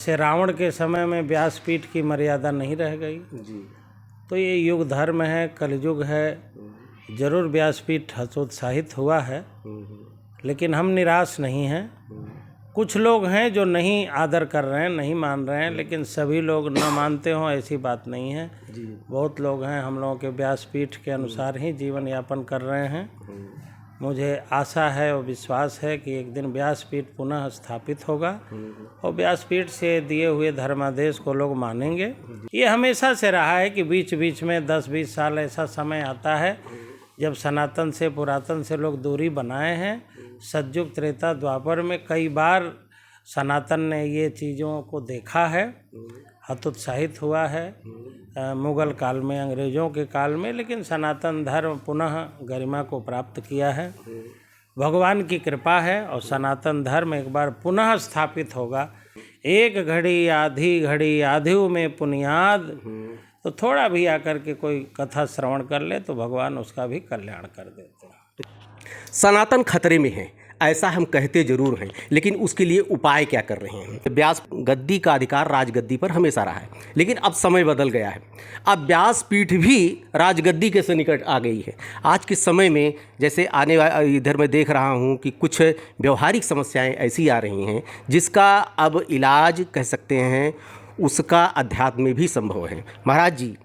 से रावण के समय में व्यासपीठ की मर्यादा नहीं रह गई जी। तो ये युग धर्म है, कलयुग है। जरूर व्यासपीठ हतोत्साहित हुआ है, लेकिन हम निराश नहीं हैं। कुछ लोग हैं जो नहीं आदर कर रहे हैं, नहीं मान रहे हैं, लेकिन सभी लोग न मानते हों ऐसी बात नहीं है। बहुत लोग हैं हम लोगों के व्यासपीठ के अनुसार ही जीवन यापन कर रहे हैं। मुझे आशा है और विश्वास है कि एक दिन व्यासपीठ पुनः स्थापित होगा और व्यासपीठ से दिए हुए धर्मादेश को लोग मानेंगे। ये हमेशा से रहा है कि बीच बीच में 10-20 साल ऐसा समय आता है जब सनातन से, पुरातन से लोग दूरी बनाए हैं। सतयुग, त्रेता, द्वापर में कई बार सनातन ने ये चीज़ों को देखा है, हतोत्साहित हुआ है। मुगल काल में, अंग्रेज़ों के काल में, लेकिन सनातन धर्म पुनः गरिमा को प्राप्त किया है। भगवान की कृपा है और सनातन धर्म एक बार पुनः स्थापित होगा। एक घड़ी आधी घड़ी आधिऊ में पुनियाद, तो थोड़ा भी आकर के कोई कथा श्रवण कर ले तो भगवान उसका भी कल्याण कर देते हैं। सनातन खतरे में है ऐसा हम कहते जरूर हैं, लेकिन उसके लिए उपाय क्या कर रहे हैं? व्यास गद्दी का अधिकार राजगद्दी पर हमेशा रहा है, लेकिन अब समय बदल गया है। अब व्यासपीठ भी राजगद्दी के निकट आ गई है। आज के समय में जैसे इधर मैं देख रहा हूँ कि कुछ व्यवहारिक समस्याएं ऐसी आ रही हैं जिसका अब इलाज कह सकते हैं उसका अध्यात्म में भी संभव है। महाराज जी,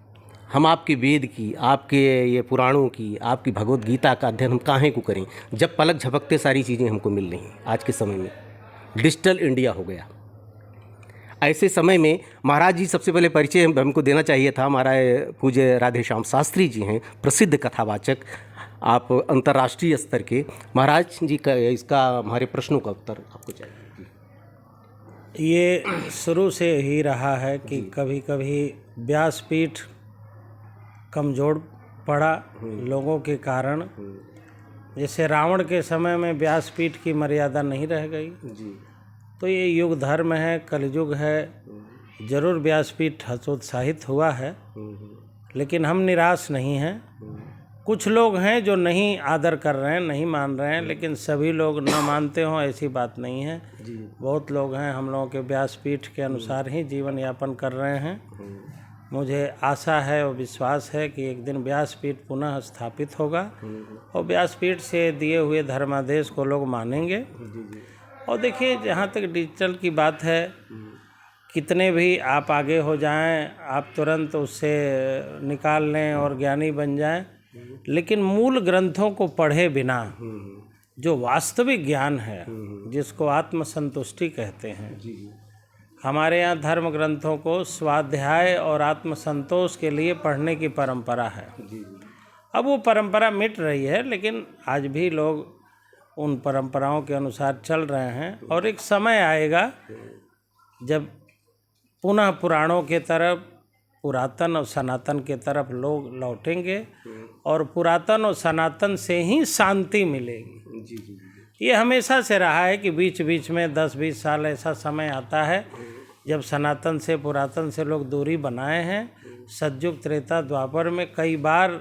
हम आपके वेद की, आपके ये पुराणों की, आपकी भगवत गीता का अध्ययन हम काहे को करें जब पलक झपकते सारी चीज़ें हमको मिल रही हैं? आज के समय में डिजिटल इंडिया हो गया। ऐसे समय में महाराज जी, सबसे पहले परिचय हमको देना चाहिए था। हमारा पूज्य राधेश्याम शास्त्री जी हैं, प्रसिद्ध कथावाचक, आप अंतर्राष्ट्रीय स्तर के। महाराज जी का इसका हमारे प्रश्नों का उत्तर आपको चाहिए। ये शुरू से ही रहा है कि कभी कभी व्यासपीठ कमज़ोर पड़ा लोगों के कारण। जैसे रावण के समय में व्यासपीठ की मर्यादा नहीं रह गई तो ये युग धर्म है, कलयुग है। जरूर व्यासपीठ हतोत्साहित हुआ है, लेकिन हम निराश नहीं हैं। कुछ लोग हैं जो नहीं आदर कर रहे हैं, नहीं मान रहे हैं, लेकिन सभी लोग न मानते हों ऐसी बात नहीं है। बहुत लोग हैं हम लोगों के व्यासपीठ के अनुसार ही जीवन यापन कर रहे हैं। मुझे आशा है और विश्वास है कि एक दिन व्यासपीठ पुनः स्थापित होगा और व्यासपीठ से दिए हुए धर्मादेश को लोग मानेंगे। और देखिए, जहाँ तक डिजिटल की बात है, कितने भी आप आगे हो जाएं, आप तुरंत उससे निकाल लें और ज्ञानी बन जाएं, लेकिन मूल ग्रंथों को पढ़े बिना जो वास्तविक ज्ञान है, जिसको आत्मसंतुष्टि कहते हैं, हमारे यहाँ धर्म ग्रंथों को स्वाध्याय और आत्मसंतोष के लिए पढ़ने की परंपरा है। अब वो परंपरा मिट रही है, लेकिन आज भी लोग उन परंपराओं के अनुसार चल रहे हैं। और एक समय आएगा जब पुनः पुराणों के तरफ, पुरातन और सनातन के तरफ लोग लौटेंगे और पुरातन और सनातन से ही शांति मिलेगी। ये हमेशा से रहा है कि बीच बीच में 10-20 साल ऐसा समय आता है जब सनातन से, पुरातन से लोग दूरी बनाए हैं। सतयुग, त्रेता, द्वापर में कई बार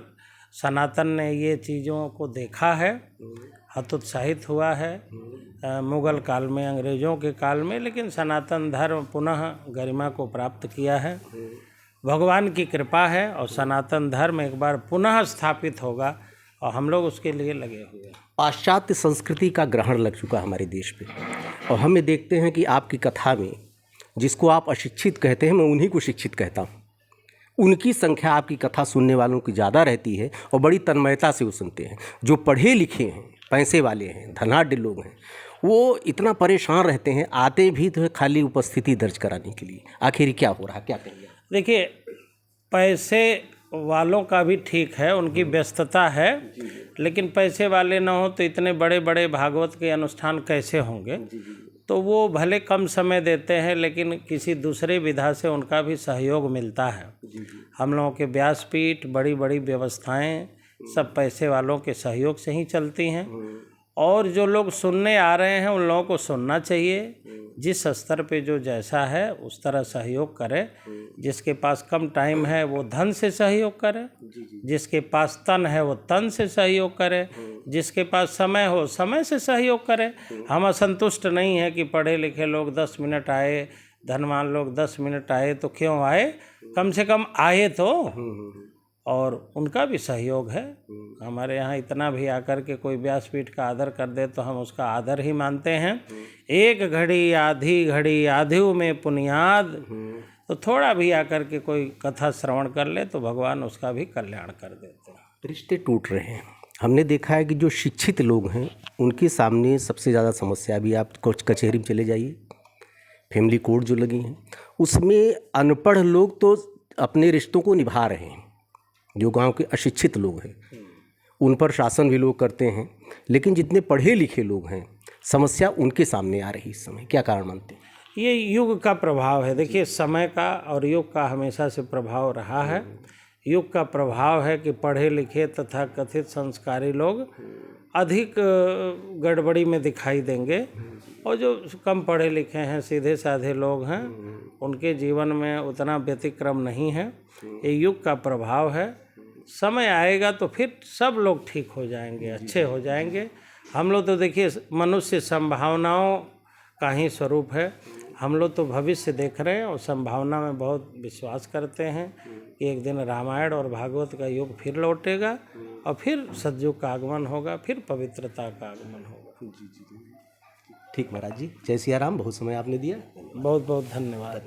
सनातन ने ये चीज़ों को देखा है, हतोत्साहित हुआ है। मुगल काल में, अंग्रेज़ों के काल में, लेकिन सनातन धर्म पुनः गरिमा को प्राप्त किया है। भगवान की कृपा है और सनातन धर्म एक बार पुनः स्थापित होगा और हम लोग उसके लिए लगे हुए हैं। पाश्चात्य संस्कृति का ग्रहण लग चुका है हमारे देश पे, और हम देखते हैं कि आपकी कथा में जिसको आप अशिक्षित कहते हैं, मैं उन्हीं को शिक्षित कहता हूँ। उनकी संख्या आपकी कथा सुनने वालों की ज़्यादा रहती है और बड़ी तन्मयता से वो सुनते हैं। जो पढ़े लिखे हैं, पैसे वाले हैं, धनाढ्य लोग हैं, वो इतना परेशान रहते हैं, आते भी तो खाली उपस्थिति दर्ज कराने के लिए। आखिर क्या हो रहा, क्या कहेंगे? देखिए, पैसे वालों का भी ठीक है, उनकी व्यस्तता है, लेकिन पैसे वाले ना हो तो इतने बड़े बड़े भागवत के अनुष्ठान कैसे होंगे? तो वो भले कम समय देते हैं, लेकिन किसी दूसरे विधा से उनका भी सहयोग मिलता है। हम लोगों के व्यासपीठ, बड़ी बड़ी व्यवस्थाएं सब पैसे वालों के सहयोग से ही चलती हैं। और जो लोग सुनने आ रहे हैं उन लोगों को सुनना चाहिए। जिस स्तर पे जो जैसा है उस तरह सहयोग करे। जिसके पास कम टाइम है वो धन से सहयोग करे, जिसके पास तन है वो तन से सहयोग करे, जिसके पास समय हो समय से सहयोग करे। हम असंतुष्ट नहीं है कि पढ़े लिखे लोग 10 मिनट आए, धनवान लोग 10 मिनट आए तो क्यों आए, कम से कम आए तो, और उनका भी सहयोग है। हमारे यहाँ इतना भी आकर के कोई व्यासपीठ का आदर कर दे तो हम उसका आदर ही मानते हैं। एक घड़ी आधी में पुनियाद, तो थोड़ा भी आकर के कोई कथा श्रवण कर ले तो भगवान उसका भी कल्याण कर देते हैं। रिश्ते टूट रहे हैं। हमने देखा है कि जो शिक्षित लोग हैं उनके सामने सबसे ज़्यादा समस्या, भी आप कुछ कचहरी में चले जाइए, फैमिली कोर्ट जो लगी हैं उसमें अनपढ़ लोग तो अपने रिश्तों को निभा रहे हैं, जो गांव के अशिक्षित लोग हैं उन पर शासन भी लोग करते हैं, लेकिन जितने पढ़े लिखे लोग हैं समस्या उनके सामने आ रही इस समय। क्या कारण मानते हैं? ये युग का प्रभाव है। देखिए, समय का और युग का हमेशा से प्रभाव रहा है। युग का प्रभाव है कि पढ़े लिखे तथा कथित संस्कारी लोग अधिक गड़बड़ी में दिखाई देंगे, और जो कम पढ़े लिखे हैं, सीधे साधे लोग हैं, उनके जीवन में उतना व्यतिक्रम नहीं है। ये युग का प्रभाव है। समय आएगा तो फिर सब लोग ठीक हो जाएंगे, अच्छे हो जाएंगे। हम लोग तो देखिए मनुष्य संभावनाओं का ही स्वरूप है। हम लोग तो भविष्य देख रहे हैं और संभावना में बहुत विश्वास करते हैं कि एक दिन रामायण और भागवत का युग फिर लौटेगा और फिर सतयुग का आगमन होगा, फिर पवित्रता का आगमन होगा। ठीक महाराज जी, जय सिया राम। बहुत समय आपने दिया, बहुत बहुत धन्यवाद।